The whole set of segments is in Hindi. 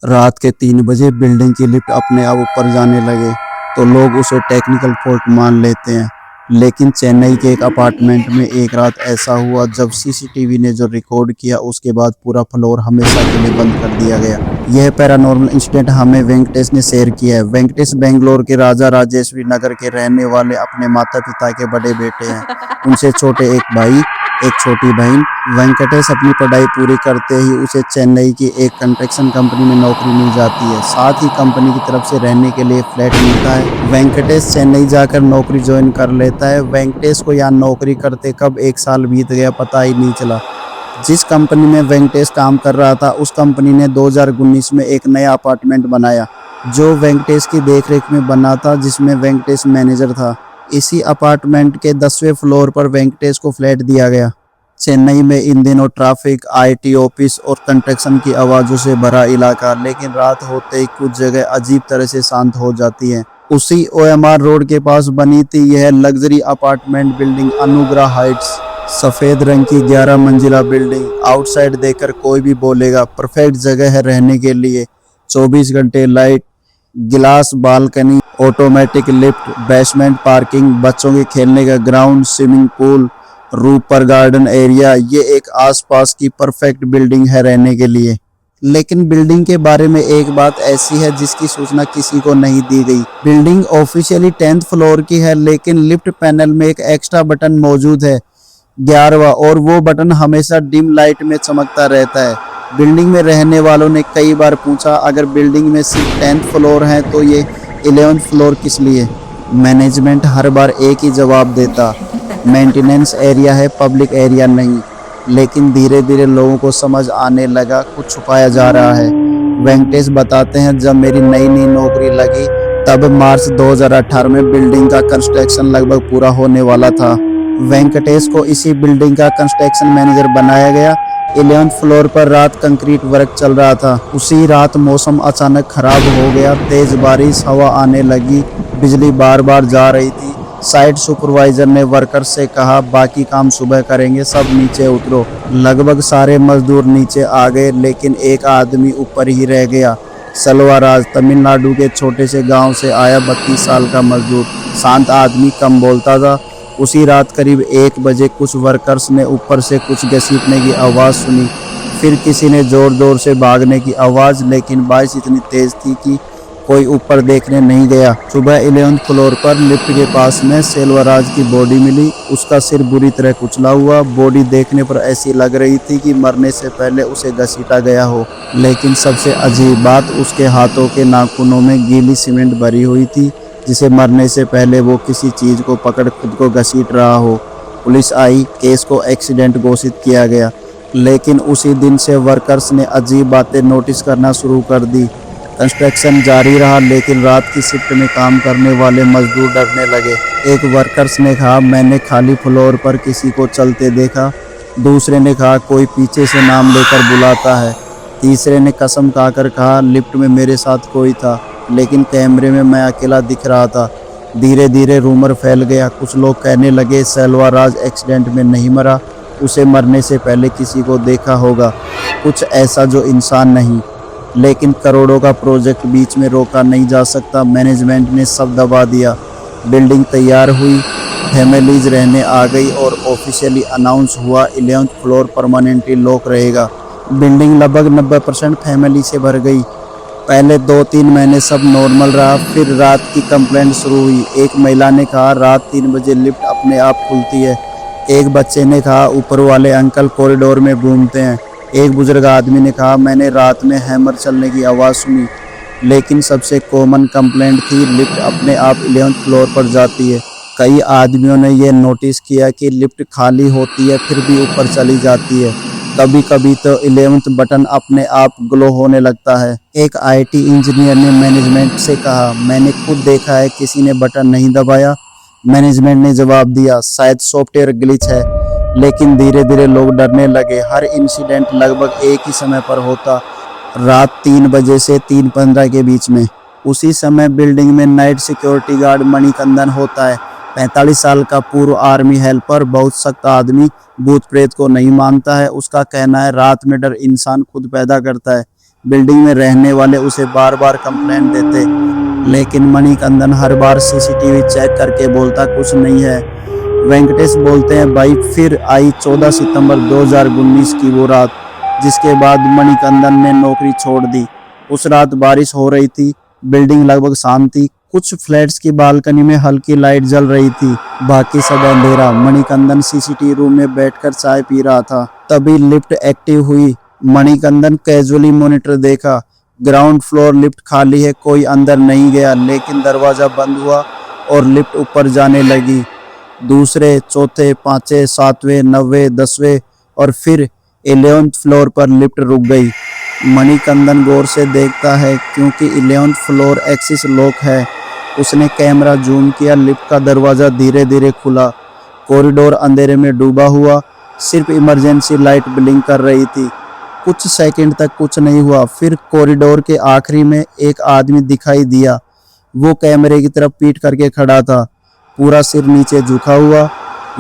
रात के 3 बजे बिल्डिंग की लिफ्ट अपने आप ऊपर जाने लगे तो लोग उसे टेक्निकल फॉल्ट मान लेते हैं। लेकिन चेन्नई के एक अपार्टमेंट में एक रात ऐसा हुआ जब सीसीटीवी ने जो रिकॉर्ड किया उसके बाद पूरा फ्लोर हमेशा के लिए बंद कर दिया गया। यह पैरानॉर्मल इंसिडेंट हमें वेंकटेश ने शेयर किया है। वेंकटेश बेंगलोर के राजा राजेश्वरी नगर के रहने वाले अपने माता पिता के बड़े बेटे हैं। उनसे छोटे एक भाई एक छोटी बहन। वेंकटेश अपनी पढ़ाई पूरी करते ही उसे चेन्नई की एक कंस्ट्रक्शन कंपनी में नौकरी मिल जाती है। साथ ही कंपनी की तरफ से रहने के लिए फ्लैट मिलता है। वेंकटेश चेन्नई जाकर नौकरी ज्वाइन कर लेता है। वेंकटेश को यहाँ नौकरी करते कब 1 साल बीत गया पता ही नहीं चला। जिस कंपनी में वेंकटेश काम कर रहा था उस कंपनी ने 2019 में एक नया अपार्टमेंट बनाया जो वेंकटेश की देखरेख में बना था, जिसमें वेंकटेश मैनेजर था। इसी अपार्टमेंट के 10वें फ्लोर पर वेंकटेश को फ्लैट दिया गया। चेन्नई में इन दिनों ट्रैफिक, आईटी ऑफिस और कंस्ट्रक्शन की आवाज़ों से भरा इलाका, लेकिन रात होते ही कुछ जगह अजीब तरह से शांत हो जाती है। उसी ओएमआर रोड के पास बनी थी यह लग्जरी अपार्टमेंट बिल्डिंग अनुग्रह हाइट्स। सफ़ेद रंग की 11 मंजिला बिल्डिंग। आउटसाइड देखकर कोई भी बोलेगा परफेक्ट जगह है रहने के लिए। 24 घंटे लाइट, गिलास balcony, automatic lift, basement parking, बच्चों के खेलने का ग्राउंड, स्विमिंग पूल, रूफ पर गार्डन एरिया। ये एक आसपास की परफेक्ट बिल्डिंग है रहने के लिए। लेकिन बिल्डिंग के बारे में एक बात ऐसी है जिसकी सूचना किसी को नहीं दी गई। बिल्डिंग ऑफिशियली 10th फ्लोर की है, लेकिन लिफ्ट पैनल में एक एक्स्ट्रा बटन मौजूद है 11वां, और वो बटन हमेशा डिम लाइट में चमकता रहता है। बिल्डिंग में रहने वालों ने कई बार पूछा अगर बिल्डिंग में सिर्फ 10th फ्लोर है तो ये 11th फ्लोर किस लिए। मैनेजमेंट हर बार एक ही जवाब देता, मेंटेनेंस एरिया है, पब्लिक एरिया नहीं। लेकिन धीरे धीरे लोगों को समझ आने लगा कुछ छुपाया जा रहा है। वेंकटेश बताते हैं जब मेरी नई नौकरी लगी तब मार्च 2018 में बिल्डिंग का कंस्ट्रक्शन लगभग पूरा होने वाला था। वेंकटेश को इसी बिल्डिंग का कंस्ट्रक्शन मैनेजर बनाया गया। 11th फ्लोर पर रात कंक्रीट वर्क चल रहा था। उसी रात मौसम अचानक खराब हो गया। तेज बारिश, हवा आने लगी, बिजली बार बार जा रही थी। साइट सुपरवाइजर ने वर्कर्स से कहा बाकी काम सुबह करेंगे, सब नीचे उतरो। लगभग सारे मजदूर नीचे आ गए, लेकिन एक आदमी ऊपर ही रह गया। सलवाराज तमिलनाडु के छोटे से गांव से आया 32 साल का मजदूर। शांत आदमी, कम बोलता था। उसी रात करीब 1 बजे कुछ वर्कर्स ने ऊपर से कुछ घसीटने की आवाज़ सुनी। फिर किसी ने ज़ोर ज़ोर से भागने की आवाज़, लेकिन बारिश इतनी तेज़ थी कि कोई ऊपर देखने नहीं गया। सुबह 11th फ्लोर पर लिफ्ट के पास में सेल्वराज की बॉडी मिली। उसका सिर बुरी तरह कुचला हुआ। बॉडी देखने पर ऐसी लग रही थी कि मरने से पहले उसे घसीटा गया हो। लेकिन सबसे अजीब बात, उसके हाथों के नाखूनों में गीली सीमेंट भरी हुई थी, जिसे मरने से पहले वो किसी चीज़ को पकड़ खुद को घसीट रहा हो। पुलिस आई, केस को एक्सीडेंट घोषित किया गया। लेकिन उसी दिन से वर्कर्स ने अजीब बातें नोटिस करना शुरू कर दी। कंस्ट्रक्शन जारी रहा, लेकिन रात की शिफ्ट में काम करने वाले मजदूर डरने लगे। एक वर्कर्स ने कहा मैंने खाली फ्लोर पर किसी को चलते देखा। दूसरे ने कहा कोई पीछे से नाम लेकर बुलाता है। तीसरे ने कसम खाकर कहा लिफ्ट में मेरे साथ कोई था, लेकिन कैमरे में मैं अकेला दिख रहा था। धीरे धीरे रूमर फैल गया। कुछ लोग कहने लगे सेल्वराज एक्सीडेंट में नहीं मरा, उसे मरने से पहले किसी को देखा होगा, कुछ ऐसा जो इंसान नहीं। लेकिन करोड़ों का प्रोजेक्ट बीच में रोका नहीं जा सकता। मैनेजमेंट ने सब दबा दिया। बिल्डिंग तैयार हुई, फैमिलीज रहने आ गई और ऑफिशियली अनाउंस हुआ 11th फ्लोर परमानेंटली लॉक रहेगा। बिल्डिंग लगभग 90% फैमिली से भर गई। पहले 2-3 महीने सब नॉर्मल रहा। फिर रात की कंप्लेंट शुरू हुई। एक महिला ने कहा रात 3 बजे लिफ्ट अपने आप खुलती है। एक बच्चे ने कहा ऊपर वाले अंकल कॉरिडोर में घूमते हैं। एक बुजुर्ग आदमी ने कहा मैंने रात में हैमर चलने की आवाज़ सुनी। लेकिन सबसे कॉमन कंप्लेंट थी लिफ्ट अपने आप 11th फ्लोर पर जाती है। कई आदमियों ने यह नोटिस किया कि लिफ्ट खाली होती है फिर भी ऊपर चली जाती है। कभी कभी तो 11th बटन अपने आप ग्लो होने लगता है। एक आईटी इंजीनियर ने मैनेजमेंट से कहा मैंने खुद देखा है, किसी ने बटन नहीं दबाया। मैनेजमेंट ने जवाब दिया शायद सॉफ्टवेयर ग्लिच है। लेकिन धीरे धीरे लोग डरने लगे। हर इंसिडेंट लगभग एक ही समय पर होता, रात 3 बजे से 3:15 के बीच में। उसी समय बिल्डिंग में नाइट सिक्योरिटी गार्ड मणिकंदन होता है। 45 साल का पूर्व आर्मी हेल्पर, बहुत सख्त आदमी, भूत प्रेत को नहीं मानता है। उसका कहना है रात में डर इंसान खुद पैदा करता है। बिल्डिंग में रहने वाले उसे बार बार कंप्लेंट देते, लेकिन मणिकंदन हर बार सीसीटीवी चेक करके बोलता कुछ नहीं है। वेंकटेश बोलते हैं भाई। फिर आई 14 सितंबर 2019 की वो रात, जिसके बाद मणिकंदन ने नौकरी छोड़ दी। उस रात बारिश हो रही थी, बिल्डिंग लगभग शांत थी। कुछ फ्लैट्स की बालकनी में हल्की लाइट जल रही थी, बाकी सब अंधेरा। मणिकंदन सीसीटीवी रूम में बैठकर चाय पी रहा था, तभी लिफ्ट एक्टिव हुई। मणिकंदन कैजुअली मॉनिटर देखा, ग्राउंड फ्लोर लिफ्ट खाली है, कोई अंदर नहीं गया। लेकिन दरवाजा बंद हुआ और लिफ्ट ऊपर जाने लगी। दूसरे, चौथे, पांचवें, सातवें, 9वें, 10वें और फिर 11th फ्लोर पर लिफ्ट रुक गई। मणिकंदन गौर से देखता है क्योंकि 11th फ्लोर एक्सिस लॉक है। उसने कैमरा जूम किया, लिफ्ट का दरवाजा धीरे धीरे खुला। कॉरिडोर अंधेरे में डूबा हुआ, सिर्फ इमरजेंसी लाइट ब्लिंक कर रही थी। कुछ सेकंड तक कुछ नहीं हुआ, फिर कॉरिडोर के आखिरी में एक आदमी दिखाई दिया। वो कैमरे की तरफ पीठ करके खड़ा था, पूरा सिर नीचे झुका हुआ।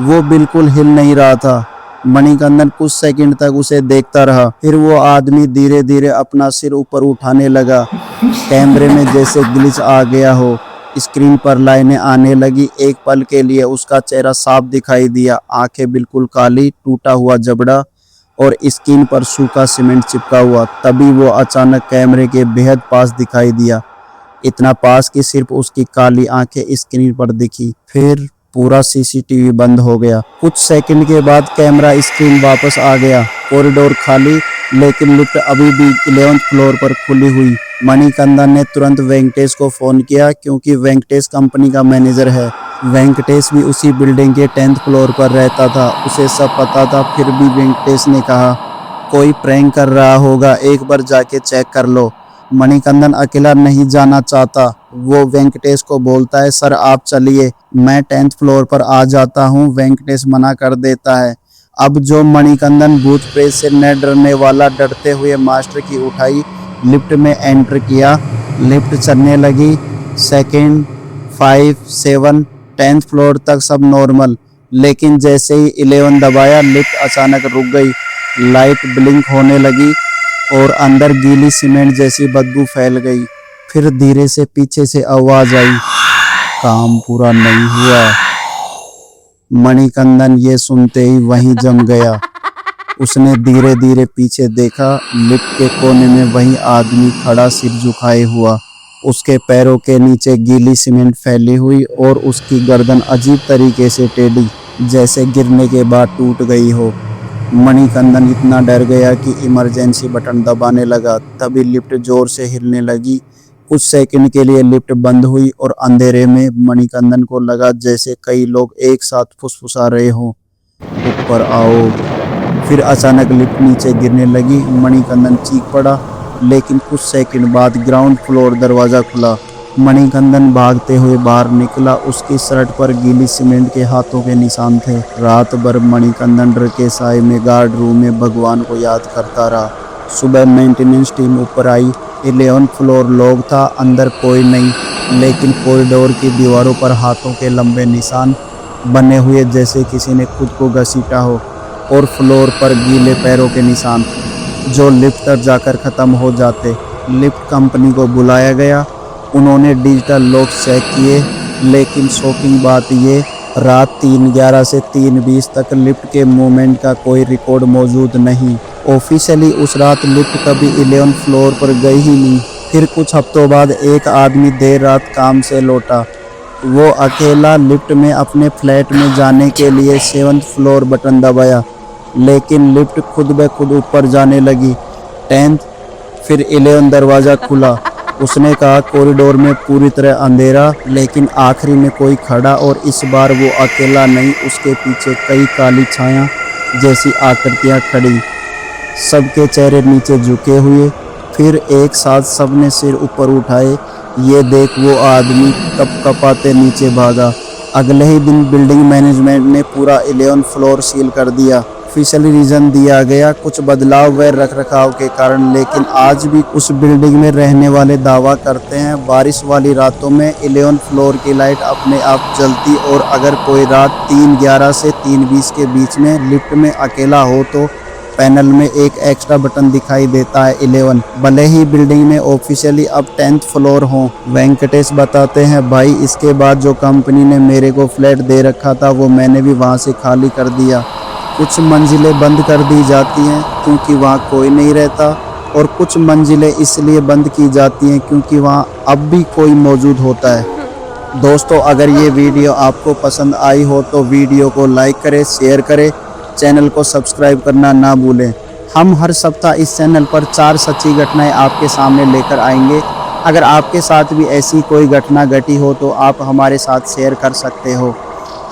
वो बिल्कुल हिल नहीं रहा था। मणिकंदन कुछ सेकंड तक उसे देखता रहा, फिर वो आदमी धीरे धीरे अपना सिर ऊपर उठाने लगा। कैमरे में जैसे ग्लिच आ गया हो, स्क्रीन पर लाइनें आने लगी। एक पल के लिए उसका चेहरा साफ दिखाई दिया, आंखें बिल्कुल काली, टूटा हुआ जबड़ा और स्किन पर सूखा सीमेंट चिपका हुआ। तभी वो अचानक कैमरे के बेहद पास दिखाई दिया, इतना पास कि सिर्फ उसकी काली आंखें स्क्रीन पर दिखी। फिर पूरा सीसीटीवी बंद हो गया। कुछ सेकंड के बाद कैमरा स्क्रीन वापस आ गया, कॉरिडोर खाली, लेकिन लिफ्ट अभी भी 11th फ्लोर पर खुली हुई। मणिकंदन ने तुरंत वेंकटेश को फोन किया, क्योंकि वेंकटेश कंपनी का मैनेजर है। वेंकटेश भी उसी बिल्डिंग के 10th फ्लोर पर रहता था, उसे सब पता था। फिर भी वेंकटेश ने कहा, कोई प्रैंक कर रहा होगा, एक बार जाके चेक कर लो। मणिकंदन अकेला नहीं जाना चाहता। वो वेंकटेश को बोलता है, सर आप चलिए, मैं 10th फ्लोर पर आ जाता हूँ। वेंकटेश मना कर देता है। अब जो मणिकंदन भूत प्रेत से न डरने वाला, डरते हुए मास्टर की उठाई, लिफ्ट में एंटर किया। लिफ्ट चलने लगी। 2nd, 5, 7, 10th फ्लोर तक सब नॉर्मल, लेकिन जैसे ही 11 दबाया, लिफ्ट अचानक रुक गई। लाइट ब्लिंक होने लगी और अंदर गीली सीमेंट जैसी बदबू फैल गई। फिर धीरे से पीछे से आवाज आई, काम पूरा नहीं हुआ। मणिकंदन ये सुनते ही वहीं जम गया। उसने धीरे धीरे पीछे देखा, लिफ्ट के कोने में वही आदमी खड़ा, सिर झुकाए हुआ। उसके पैरों के नीचे गीली सीमेंट फैली हुई और उसकी गर्दन अजीब तरीके से टेढ़ी, जैसे गिरने के बाद टूट गई हो। मणिकंदन इतना डर गया कि इमरजेंसी बटन दबाने लगा। तभी लिफ्ट जोर से हिलने लगी। कुछ सेकंड के लिए लिफ्ट बंद हुई और अंधेरे में मणिकंदन को लगा जैसे कई लोग एक साथ फुसफुसा रहे हों, ऊपर आओ। फिर अचानक लिफ्ट नीचे गिरने लगी। मणिकंदन चीख पड़ा, लेकिन कुछ सेकंड बाद ग्राउंड फ्लोर दरवाजा खुला। मणिकंदन भागते हुए बाहर निकला। उसकी शर्ट पर गीली सीमेंट के हाथों के निशान थे। रात भर मणिकंदन डर के साए में गार्ड रूम में भगवान को याद करता रहा। सुबह मेंटेनेंस टीम ऊपर आई। 11th फ्लोर लॉक था, अंदर कोई नहीं, लेकिन कॉरिडोर की दीवारों पर हाथों के लंबे निशान बने हुए, जैसे किसी ने खुद को घसीटा हो, और फ्लोर पर गीले पैरों के निशान जो लिफ्ट तक जाकर ख़त्म हो जाते। लिफ्ट कंपनी को बुलाया गया। उन्होंने डिजिटल लॉक चेक किए, लेकिन शॉकिंग बात ये, रात 3:11 से 3:20 तक लिफ्ट के मूवमेंट का कोई रिकॉर्ड मौजूद नहीं। ऑफिशियली उस रात लिफ्ट कभी 11th फ्लोर पर गई ही नहीं। फिर कुछ हफ्तों बाद एक आदमी देर रात काम से लौटा। वो अकेला लिफ्ट में अपने फ्लैट में जाने के लिए 7th फ्लोर बटन दबाया, लेकिन लिफ्ट खुद ब खुद ऊपर जाने लगी। 10th, फिर 11 दरवाज़ा खुला। उसने कहा कॉरिडोर में पूरी तरह अंधेरा, लेकिन आखिरी में कोई खड़ा, और इस बार वो अकेला नहीं, उसके पीछे कई काली छाया जैसी आकृतियां खड़ी, सबके चेहरे नीचे झुके हुए। फिर एक साथ सबने सिर ऊपर उठाए। ये देख वो आदमी कपकपाते नीचे भागा। अगले ही दिन बिल्डिंग मैनेजमेंट ने पूरा 11th फ्लोर सील कर दिया। ऑफिशियली रीजन दिया गया कुछ बदलाव व रखरखाव के कारण, लेकिन आज भी उस बिल्डिंग में रहने वाले दावा करते हैं बारिश वाली रातों में 11th फ्लोर की लाइट अपने आप जलती, और अगर कोई रात 3:11 से 3:20 के बीच में लिफ्ट में अकेला हो तो पैनल में एक एक्स्ट्रा बटन दिखाई देता है 11। भले ही बिल्डिंग में ऑफिशियली अब 10th फ्लोर हो। वेंकटेश बताते हैं, भाई इसके बाद जो कंपनी ने मेरे को फ्लैट दे रखा था वो मैंने भी वहाँ से खाली कर दिया। कुछ मंजिलें बंद कर दी जाती हैं क्योंकि वहाँ कोई नहीं रहता, और कुछ मंजिलें इसलिए बंद की जाती हैं क्योंकि वहाँ अब भी कोई मौजूद होता है। दोस्तों, अगर ये वीडियो आपको पसंद आई हो तो वीडियो को लाइक करें, शेयर करें, चैनल को सब्सक्राइब करना ना भूलें। हम हर सप्ताह इस चैनल पर 4 सच्ची घटनाएं आपके सामने लेकर आएंगे। अगर आपके साथ भी ऐसी कोई घटना घटी हो तो आप हमारे साथ शेयर कर सकते हो।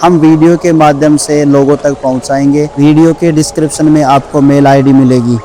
हम वीडियो के माध्यम से लोगों तक पहुंचाएंगे। वीडियो के डिस्क्रिप्शन में आपको मेल आईडी मिलेगी।